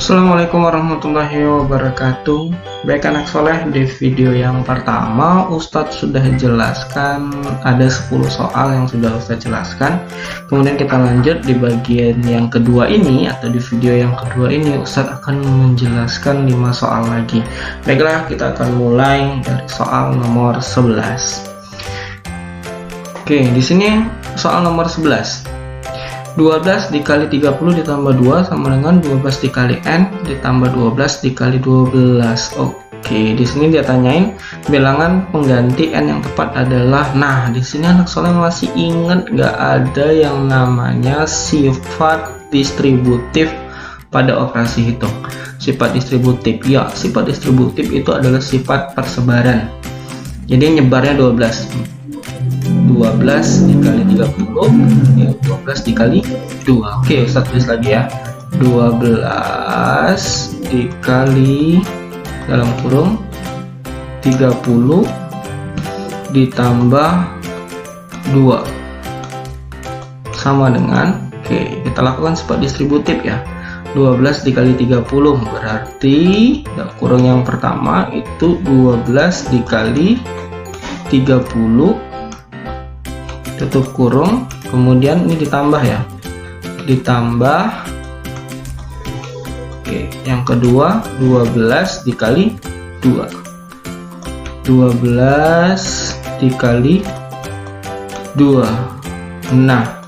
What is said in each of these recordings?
Assalamualaikum warahmatullahi wabarakatuh. Baik anak soleh, di video yang pertama Ustadz sudah jelaskan ada 10 soal yang sudah Ustadz jelaskan. Kemudian kita lanjut di bagian yang kedua ini, atau di video yang kedua ini Ustadz akan menjelaskan 5 soal lagi. Baiklah, kita akan mulai dari soal nomor 11. Oke, di sini soal nomor 11. 12 dikali 30 ditambah 2 sama dengan 12 dikali N ditambah 12 dikali 12. Oke, di sini dia tanyain bilangan pengganti N yang tepat adalah. Nah, di sini anak soleh masih ingat nggak ada yang namanya sifat distributif pada operasi hitung? Sifat distributif, ya, sifat distributif itu adalah sifat persebaran. Jadi nyebarnya 12 dikali 30 ya 12 dikali 2. Oke, Ustaz tulis lagi ya. 12 dikali dalam kurung 30 ditambah 2 sama dengan, oke, kita lakukan sifat distributif ya. 12 dikali 30 berarti dalam kurung yang pertama itu 12 dikali 30 tutup kurung, kemudian ini ditambah ya, ditambah, oke, yang kedua 12 dikali 2, 12 dikali 2. Nah,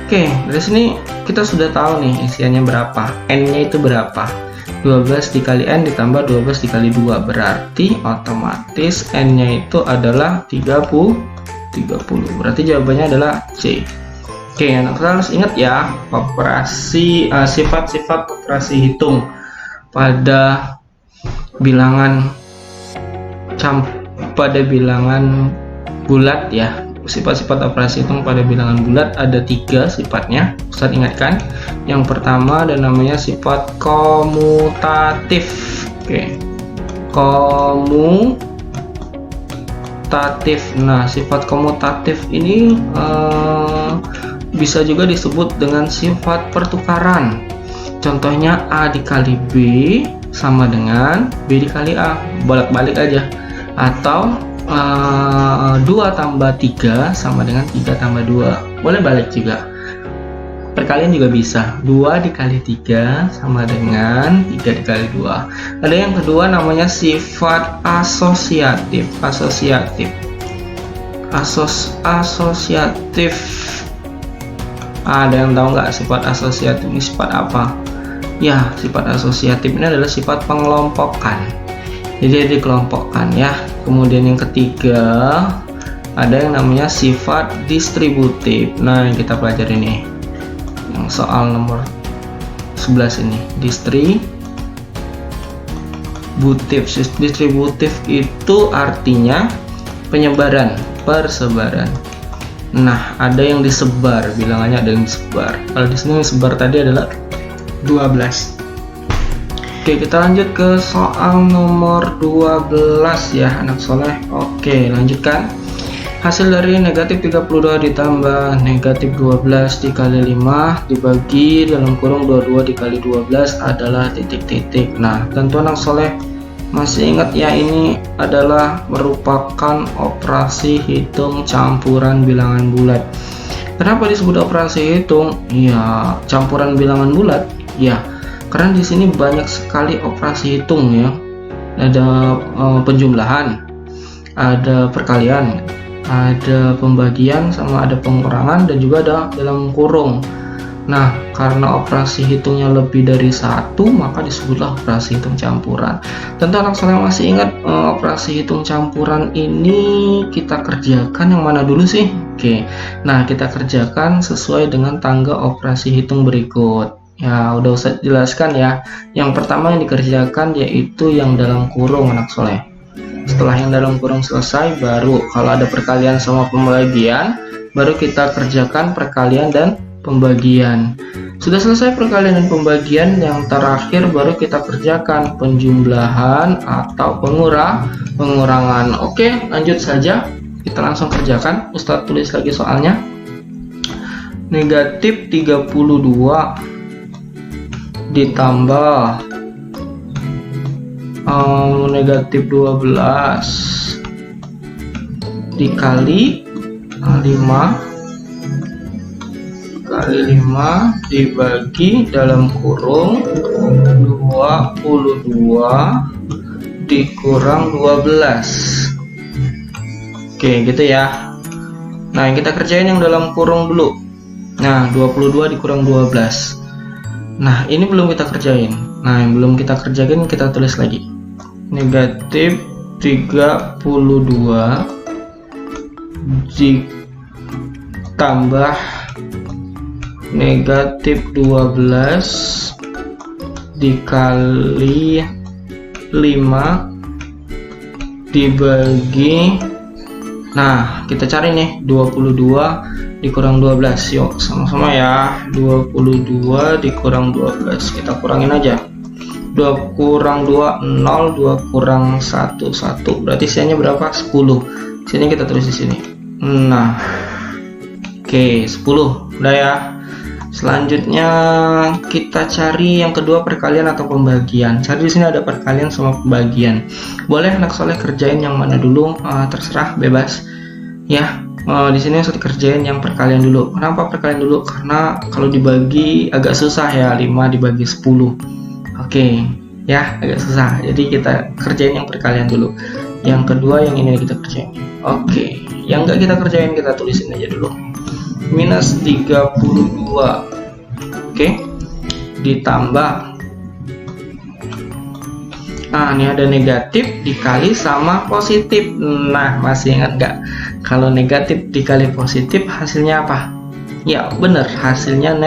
oke, dari sini kita sudah tahu nih isiannya berapa, N nya itu berapa. 12 dikali N ditambah 12 dikali 2 berarti otomatis N nya itu adalah 30. Berarti jawabannya adalah C. Oke, anak harus ingat ya, operasi sifat-sifat operasi hitung pada bilangan bulat ya. Sifat-sifat operasi hitung pada bilangan bulat ada 3 sifatnya. Ustaz ingatkan. Yang pertama ada namanya sifat komutatif. Oke. Komutatif. Nah, sifat komutatif ini bisa juga disebut dengan sifat pertukaran. Contohnya A dikali B sama dengan B dikali A, bolak-balik aja. Atau 2 tambah 3 sama dengan 3 tambah 2, boleh balik juga. Perkalian juga bisa, 2 dikali 3 sama dengan 3 dikali 2. Ada yang kedua namanya sifat asosiatif. Asosiatif. Ada yang tahu nggak sifat asosiatif ini sifat apa? Ya, sifat asosiatif ini adalah sifat pengelompokan. Jadi dikelompokkan ya. Kemudian yang ketiga ada yang namanya sifat distributif. Nah, yang kita pelajari nih soal nomor 11 ini, distributif itu artinya penyebaran, persebaran. Nah, ada yang disebar, bilangannya ada yang disebar. Kalau di sini yang disebar tadi adalah 12. Oke, kita lanjut ke soal nomor 12 ya anak soleh. Oke, lanjutkan. Hasil dari negatif 32 ditambah negatif 12 dikali 5 dibagi dalam kurung 22 dikali 12 adalah titik-titik. Nah, tentu anak soleh masih ingat ya, ini adalah merupakan operasi hitung campuran bilangan bulat. Kenapa disebut operasi hitung? Ya, campuran bilangan bulat. Ya, karena di sini banyak sekali operasi hitung ya. Ada penjumlahan, ada perkalian, ada pembagian, sama ada pengurangan, dan juga ada dalam kurung. Nah, karena operasi hitungnya lebih dari 1, maka disebutlah operasi hitung campuran. Tentu anak soleh masih ingat operasi hitung campuran ini kita kerjakan yang mana dulu sih? Oke, nah kita kerjakan sesuai dengan tangga operasi hitung berikut. Ya, udah usah jelaskan ya. Yang pertama yang dikerjakan yaitu yang dalam kurung anak soleh. Setelah yang dalam kurung selesai, baru kalau ada perkalian sama pembagian, baru kita kerjakan perkalian dan pembagian. Sudah selesai perkalian dan pembagian, yang terakhir baru kita kerjakan penjumlahan atau pengurangan. Oke, lanjut saja, kita langsung kerjakan. Ustadz tulis lagi soalnya. Negatif 32 ditambah negatif 12 dikali 5 dibagi dalam kurung 22 dikurang 12. Oke, gitu ya. Nah, yang kita kerjain yang dalam kurung dulu. Nah, 22 dikurang 12. Nah, ini belum kita kerjain. Nah, yang belum kita kerjain kita tulis lagi. Negatif 32 ditambah negatif 12 dikali 5 dibagi, nah kita cari nih 22 dikurang 12. Yuk sama-sama ya, 22 dikurang 12 kita kurangin aja. 2 kurang 2 0, 2 kurang 1 1, berarti sisanya berapa? 10. Sini kita tulis di sini. Nah, oke, 10 udah ya. Selanjutnya kita cari yang kedua, perkalian atau pembagian. Cari di sini ada perkalian sama pembagian. Boleh anak soleh kerjain yang mana dulu, terserah, bebas ya. Di sini harus dikerjain yang perkalian dulu. Kenapa perkalian dulu? Karena kalau dibagi agak susah ya, 5 dibagi 10. Oke, ya agak susah. Jadi kita kerjain yang perkalian dulu. Yang kedua yang ini kita kerjain. Oke, yang enggak kita kerjain kita tulisin aja dulu. Minus 32. Oke, ditambah, nah ini ada negatif dikali sama positif. Nah, masih ingat nggak kalau negatif dikali positif hasilnya apa? Ya bener, hasilnya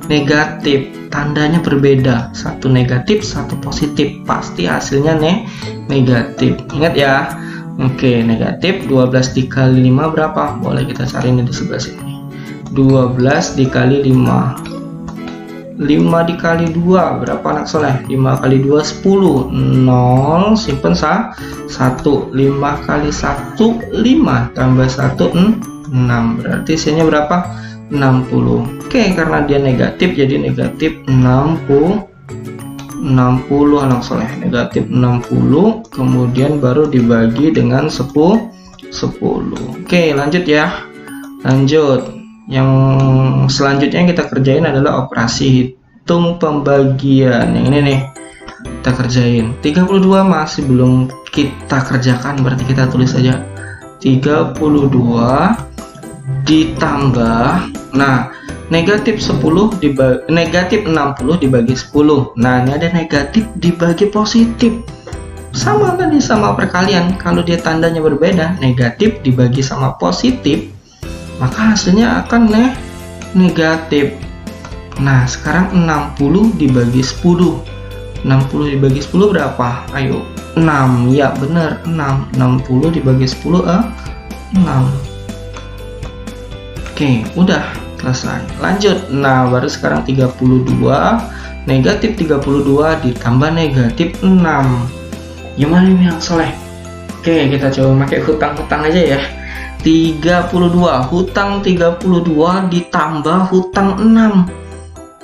negatif. Tandanya berbeda, satu negatif satu positif, pasti hasilnya negatif. Ingat ya. Oke, negatif 12 dikali 5 berapa? Boleh kita cari ini di sebelah sini. 12 dikali 5 dikali 2 berapa anak soleh? 5 kali 2 10, 0 simpen 1, 5 kali 1 5 tambah 1 6, berarti isinya berapa? 60. Oke, karena dia negatif jadi negatif 60 anak soleh, negatif 60, kemudian baru dibagi dengan 10. Oke, lanjut ya. Lanjut, yang selanjutnya yang kita kerjain adalah operasi hitung pembagian. Yang ini nih kita kerjain. 32 masih belum kita kerjakan, berarti kita tulis saja 32 ditambah, nah negatif 10 negatif 60 dibagi 10. Nah, ini ada negatif dibagi positif. Sama tadi sama perkalian, kalau dia tandanya berbeda, negatif dibagi sama positif, maka hasilnya akan negatif. Nah, sekarang 60 dibagi 10. 60 dibagi 10 berapa? Ayo, 6. Ya, benar, 6. 60 dibagi 10 6. Oke, udah selesai. Lanjut. Nah, baru sekarang 32, negatif 32 ditambah negatif 6. Gimana ini yang soleh? Oke, kita coba pakai hutang-hutang aja ya. 32, hutang 32 ditambah hutang 6.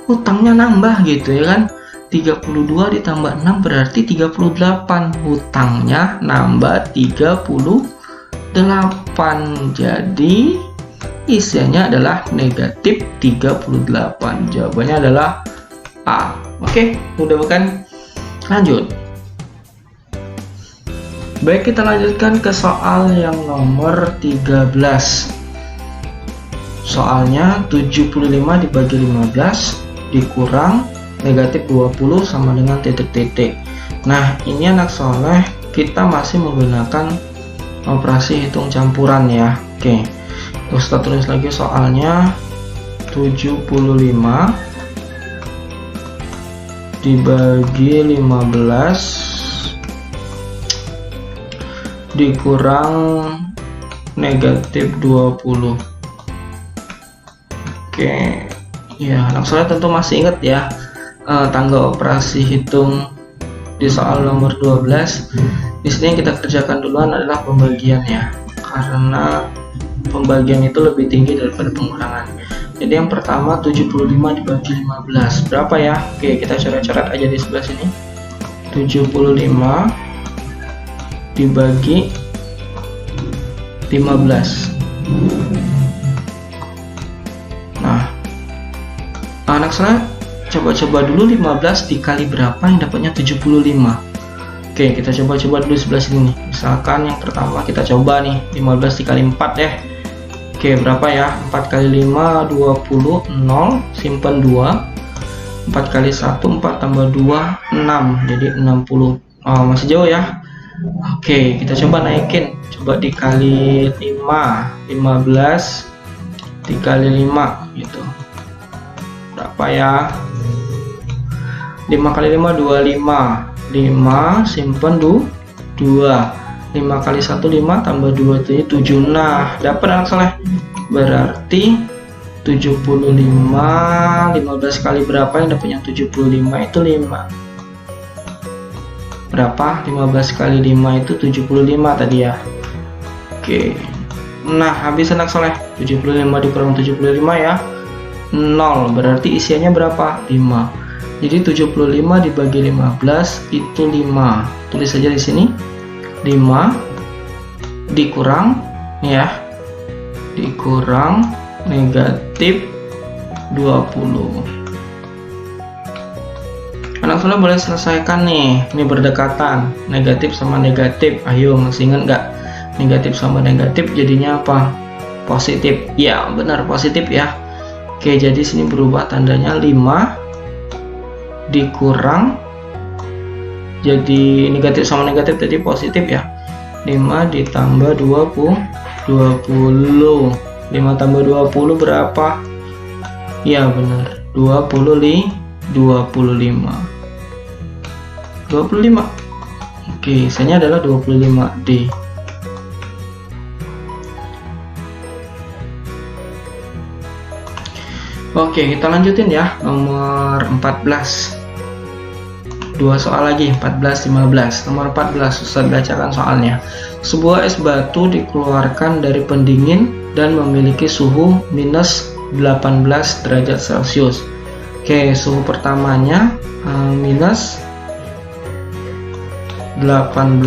Hutangnya nambah gitu ya kan. 32 ditambah 6 berarti 38. Hutangnya nambah 38. Jadi isinya adalah negatif 38. Jawabannya adalah A. Oke, mudah bukan? Lanjut. Baik, kita lanjutkan ke soal yang nomor 13. Soalnya 75 dibagi 15 dikurang negatif 20 sama dengan titik-titik. Nah, ini anak soleh kita masih menggunakan operasi hitung campuran ya. Oke, terus kita tulis lagi soalnya. 75 dibagi 15 dikurang negatif 20. Oke, ya anak soleh tentu masih ingat ya tangga operasi hitung di soal nomor 12. Di sini yang kita kerjakan duluan adalah pembagian ya, karena pembagian itu lebih tinggi daripada pengurangan. Jadi yang pertama 75 dibagi 15 berapa ya? Oke, kita coret-coret aja di sebelah sini. 75 dibagi 15. Nah, anak saya coba-coba dulu 15 dikali berapa yang dapatnya 75. Oke, kita coba-coba dulu sebelah sini nih. Misalkan yang pertama kita coba nih 15 dikali 4 deh. Oke, berapa ya? 4 kali 5 20, 0, simpen 2. 4 kali 1 4 tambah 2 6, jadi 60. Oh, masih jauh ya. Oke, kita coba naikin. Coba dikali 5, 15 dikali 5 gitu. Berapa ya? 5 kali 5 25. 5 simpen 2. 5 kali 1 5 tambah 2 itu 7. Nah, dapat anak soleh. Berarti 75 15 kali berapa yang dapatnya 75 itu 5. Berapa? 15 kali 5 itu 75 tadi ya. Oke. Nah, habis anak soleh. 75 dikurang 75 ya. 0. Berarti isiannya berapa? 5. Jadi 75 dibagi 15 itu 5. Tulis saja di sini. 5 dikurang ya. Dikurang negatif 20. Anak soleh boleh selesaikan nih. Ini berdekatan. Negatif sama negatif. Ayo, masih ingat nggak? Negatif sama negatif jadinya apa? Positif. Ya, benar positif ya. Oke, jadi sini berubah tandanya 5 dikurang, jadi negatif sama negatif tadi positif ya. 5 ditambah 20. 5 tambah 20 berapa? Ya benar, 25. Oke, sisanya adalah 25D. Oke, kita lanjutin ya. Nomor 14. 2 soal lagi, 14 15. Nomor 14, Ustaz bacakan soalnya. Sebuah es batu dikeluarkan dari pendingin dan memiliki suhu minus 18 derajat Celcius. Oke, suhu pertamanya minus 18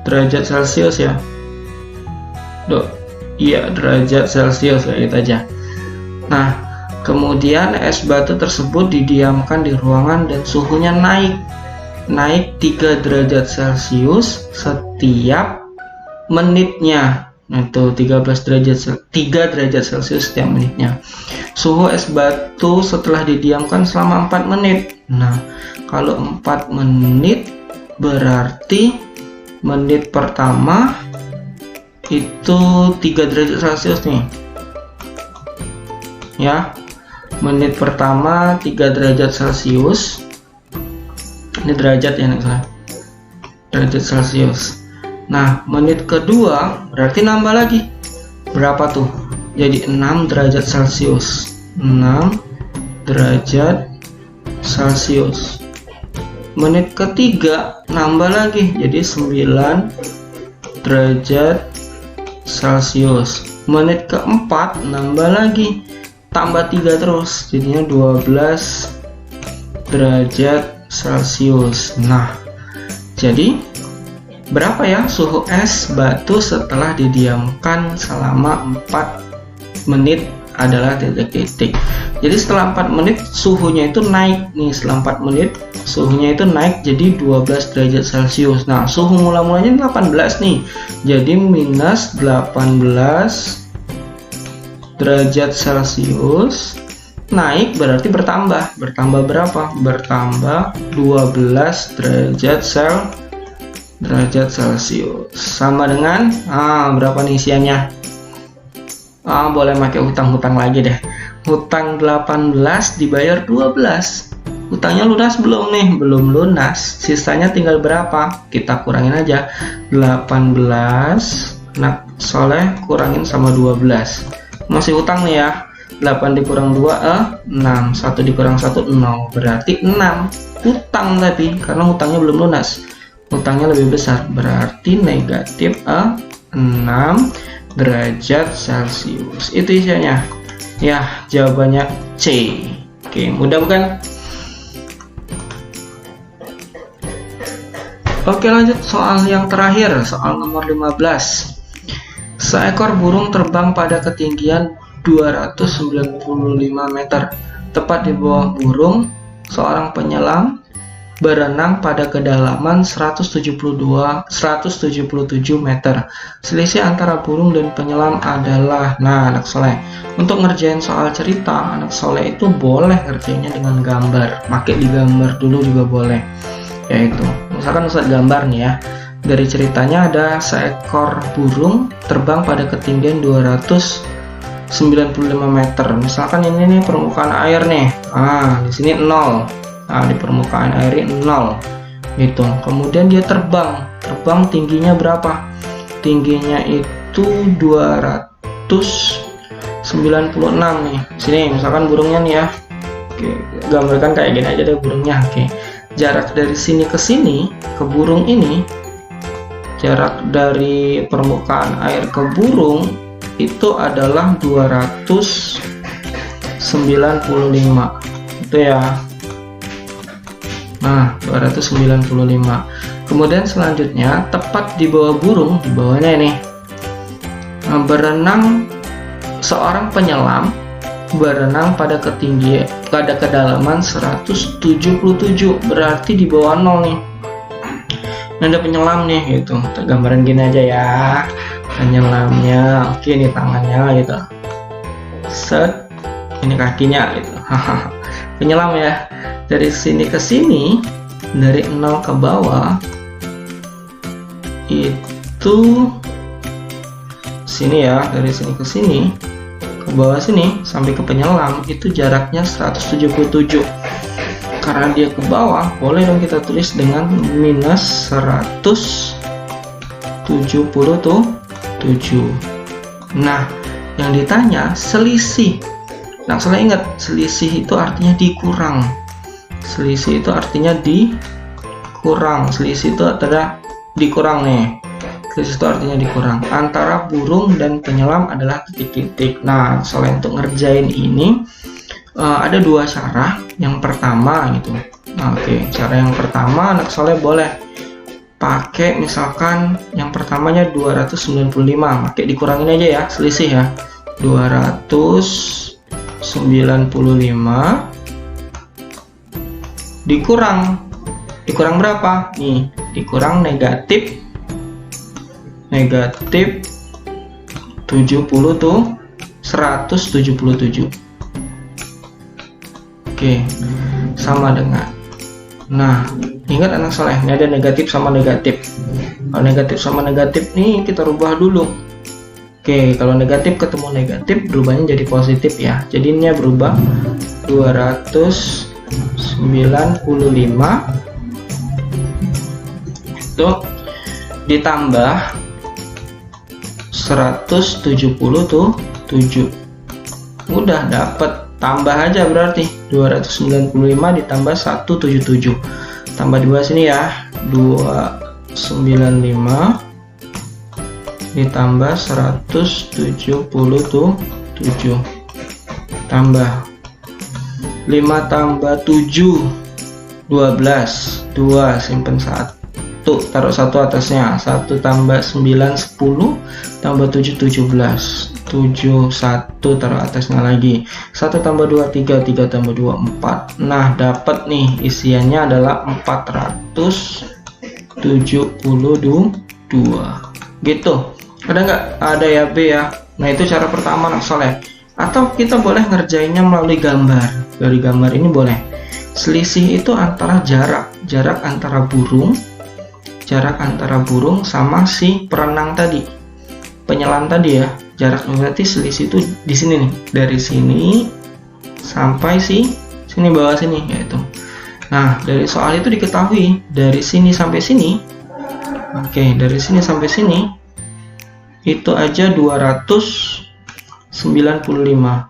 derajat Celcius ya. Iya, derajat Celcius ya, gitu aja. Nah, kemudian es batu tersebut didiamkan di ruangan dan suhunya naik 3 derajat Celcius setiap menitnya. Nah, itu 3 derajat Celcius setiap menitnya. Suhu es batu setelah didiamkan selama 4 menit. Nah, kalau 4 menit berarti menit pertama itu 3 derajat Celcius nih. Ya, menit pertama 3 derajat Celcius. Ini derajat ya nih, derajat Celcius. Nah, menit kedua berarti nambah lagi. Berapa tuh? Jadi 6 derajat Celcius. 6 derajat Celcius. Menit ketiga nambah lagi, jadi 9 derajat Celcius. Menit keempat nambah lagi, tambah 3 terus, jadinya 12 derajat Celcius. Nah, jadi berapa ya suhu es batu setelah didiamkan selama 4 menit adalah titik-titik. Jadi setelah 4 menit suhunya itu naik nih, setelah 4 menit suhunya itu naik jadi 12 derajat Celcius. Nah, suhu mula-mulanya 18 nih, jadi minus 18 derajat Celcius. Naik berarti bertambah berapa? Bertambah 12 derajat Celcius, sama dengan berapa nih isiannya? Boleh pakai hutang lagi deh. Hutang 18 dibayar 12. Hutangnya lunas belum nih? Belum lunas. Sisanya tinggal berapa? Kita kurangin aja. 18 nah soleh kurangin sama 12. Masih hutang nih ya. 8 dikurang 2 6. 1 dikurang 1 0. Berarti 6 hutang tadi, karena hutangnya belum lunas. Hutangnya lebih besar, berarti negatif 6 derajat Celcius. Itu isinya. Ya, jawabannya C. Oke, mudah bukan? Oke, lanjut soal yang terakhir, soal nomor 15. Seekor burung terbang pada ketinggian 295 meter. Tepat di bawah burung, seorang penyelam berenang pada kedalaman 177 meter. Selisih antara burung dan penyelam adalah, nah anak soleh, untuk ngerjain soal cerita, anak soleh itu boleh ngerjainnya dengan gambar, pakai digambar dulu juga boleh. Yaitu, misalkan Ustadz gambar nih ya, dari ceritanya ada seekor burung terbang pada ketinggian 295 meter. Misalkan ini nih permukaan air nih, di sini 0. Nah, di permukaan airnya 0 gitu. Kemudian dia terbang tingginya berapa? Tingginya itu 296 nih. Sini misalkan burungnya nih ya. Oke, gambarkan kayak gini aja deh burungnya. Oke. Jarak dari sini ke sini ke burung ini, jarak dari permukaan air ke burung itu adalah 295. Itu ya. Nah, 295. Kemudian selanjutnya tepat di bawah burung, di bawahnya ini berenang seorang penyelam berenang pada kedalaman 177, berarti di bawah 0 nih. Nah, ada penyelam nih gitu. Kita gambaran gini aja ya. Penyelamnya, oke ini tangannya gitu. Set, ini kakinya gitu. Penyelam ya. Dari sini ke sini, dari 0 ke bawah itu sini ya, dari sini ke sini ke bawah sini sampai ke penyelam itu jaraknya 177. Karena dia ke bawah, boleh dong kita tulis dengan minus 177. Nah, yang ditanya selisih. Nah, saya ingat selisih itu artinya dikurang. Selisih itu artinya dikurang. Selisih itu adalah dikurang nih. Selisih itu artinya dikurang. Antara burung dan penyelam adalah titik-titik. Nah, selain untuk ngerjain ini ada dua cara. Yang pertama gitu. Nah, oke, cara yang pertama anak soleh boleh pakai misalkan yang pertamanya 295. Pakai dikurangin aja ya, selisih ya. 295 dikurang berapa nih? Dikurang negatif 70 tuh 177. Oke, sama dengan, nah ingat anak soleh, ini ada negatif sama negatif. Kalau negatif sama negatif nih kita rubah dulu. Oke, kalau negatif ketemu negatif berubahnya jadi positif ya. Jadinya berubah 295 itu ditambah 170 tuh 7. Udah dapat, tambah aja berarti 295 ditambah 177. Tambah 2 sini ya. 295 ditambah 170 tuh 7. Tambah 5 tambah 7 12. 2 simpen 1, taruh 1 atasnya. 1 tambah 9 10 tambah 7 17. 7 1 taruh atasnya lagi. 1 tambah 2 3, 3 tambah 2 4. Nah, dapat nih isiannya adalah 472 gitu. Ada nggak? Ada ya B ya. Nah, itu cara pertama anak soleh. Atau kita boleh ngerjainnya melalui gambar. Dari gambar ini boleh. Selisih itu antara jarak antara burung sama si perenang tadi, penyelam tadi ya. Jarak berarti selisih itu di sini nih, dari sini sampai sini bawah sini yaitu. Nah, dari soal itu diketahui dari sini sampai sini. Oke, dari sini sampai sini itu aja 295.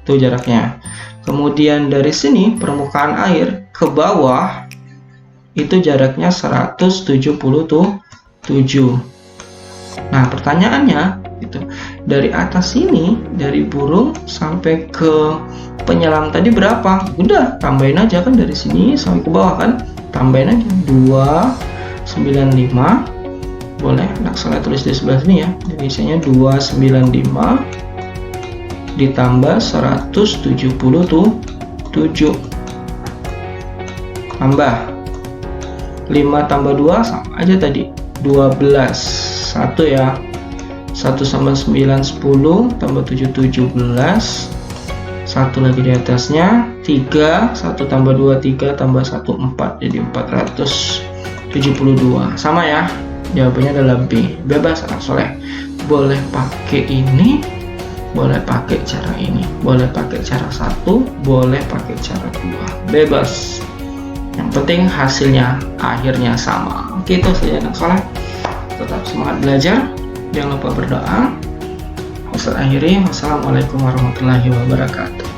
Itu jaraknya. Kemudian dari sini permukaan air ke bawah itu jaraknya 177. Nah, pertanyaannya itu dari atas sini, dari burung sampai ke penyelam tadi berapa? Udah, tambahin aja kan dari sini sampai ke bawah kan. Tambahin aja 295. Boleh, langsung tulis di sebelah sini ya. Jadi isinya 295 ditambah 177. Tambah 5 tambah 2 sama aja tadi 12. 1 ya. 1 sama 9 10 tambah 7 17. 1 lagi di atasnya 3, 1 tambah 2 3 tambah 1 4, jadi 472. Sama ya, jawabannya adalah B. Bebas anak soleh, boleh pakai ini, boleh pakai cara ini, boleh pakai cara 1, boleh pakai cara 2, bebas. Yang penting hasilnya akhirnya sama. Oke, itu saja anak soleh, tetap semangat belajar, jangan lupa berdoa. Ustaz akhiri, wassalamualaikum warahmatullahi wabarakatuh.